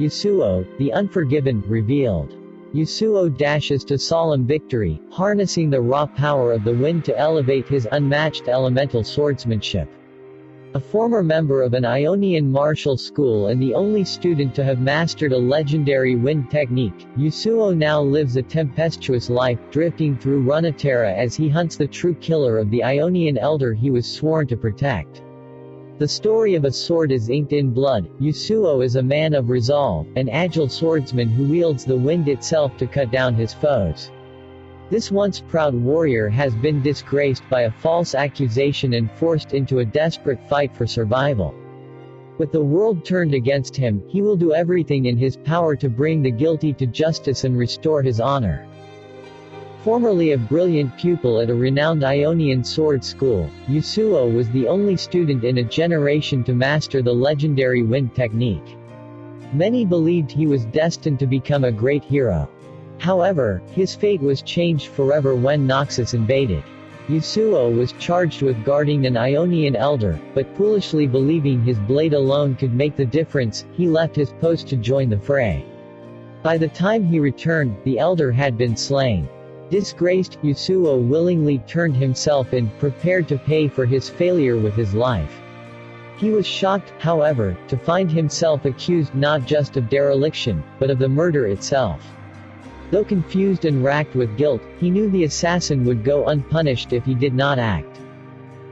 Yasuo, the Unforgiven, revealed. Yasuo dashes to solemn victory, harnessing the raw power of the wind to elevate his unmatched elemental swordsmanship. A former member of an Ionian martial school and the only student to have mastered a legendary wind technique, Yasuo now lives a tempestuous life, drifting through Runeterra as he hunts the true killer of the Ionian elder he was sworn to protect. The story of a sword is inked in blood. Yasuo is a man of resolve, an agile swordsman who wields the wind itself to cut down his foes. This once proud warrior has been disgraced by a false accusation and forced into a desperate fight for survival. With the world turned against him, he will do everything in his power to bring the guilty to justice and restore his honor. Formerly a brilliant pupil at a renowned Ionian sword school, Yasuo was the only student in a generation to master the legendary wind technique. Many believed he was destined to become a great hero. However, his fate was changed forever when Noxus invaded. Yasuo was charged with guarding an Ionian elder, but foolishly believing his blade alone could make the difference, he left his post to join the fray. By the time he returned, the elder had been slain. Disgraced, Yasuo willingly turned himself in, prepared to pay for his failure with his life. He was shocked, however, to find himself accused not just of dereliction, but of the murder itself. Though confused and racked with guilt, he knew the assassin would go unpunished if he did not act.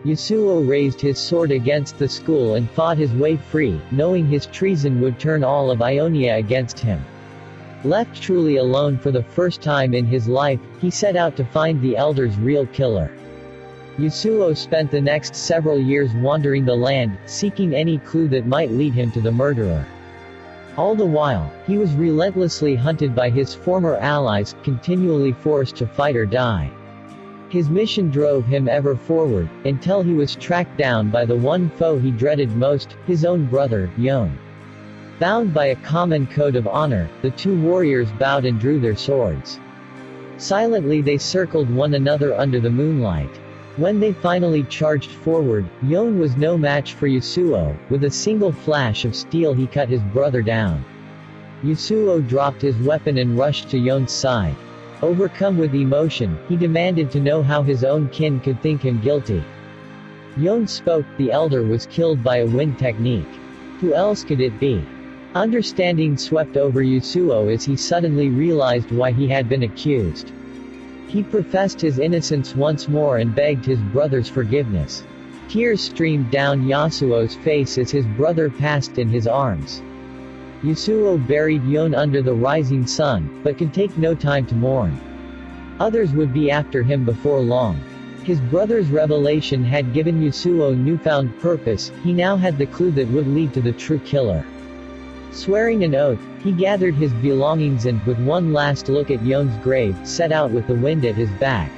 Yasuo raised his sword against the school and fought his way free, knowing his treason would turn all of Ionia against him. Left truly alone for the first time in his life, he set out to find the elder's real killer. Yasuo spent the next several years wandering the land, seeking any clue that might lead him to the murderer. All the while, he was relentlessly hunted by his former allies, continually forced to fight or die. His mission drove him ever forward, until he was tracked down by the one foe he dreaded most, his own brother, Yone. Bound by a common code of honor, the two warriors bowed and drew their swords. Silently they circled one another under the moonlight. When they finally charged forward, Yone was no match for Yasuo. With a single flash of steel he cut his brother down. Yasuo dropped his weapon and rushed to Yone's side. Overcome with emotion, he demanded to know how his own kin could think him guilty. Yone spoke. The elder was killed by a wind technique. Who else could it be? Understanding swept over Yasuo as he suddenly realized why he had been accused. He professed his innocence once more and begged his brother's forgiveness. Tears streamed down Yasuo's face as his brother passed in his arms. Yasuo buried Yone under the rising sun, but could take no time to mourn. Others would be after him before long. His brother's revelation had given Yasuo newfound purpose. He now had the clue that would lead to the true killer. Swearing an oath, he gathered his belongings and, with one last look at Yone's grave, set out with the wind at his back.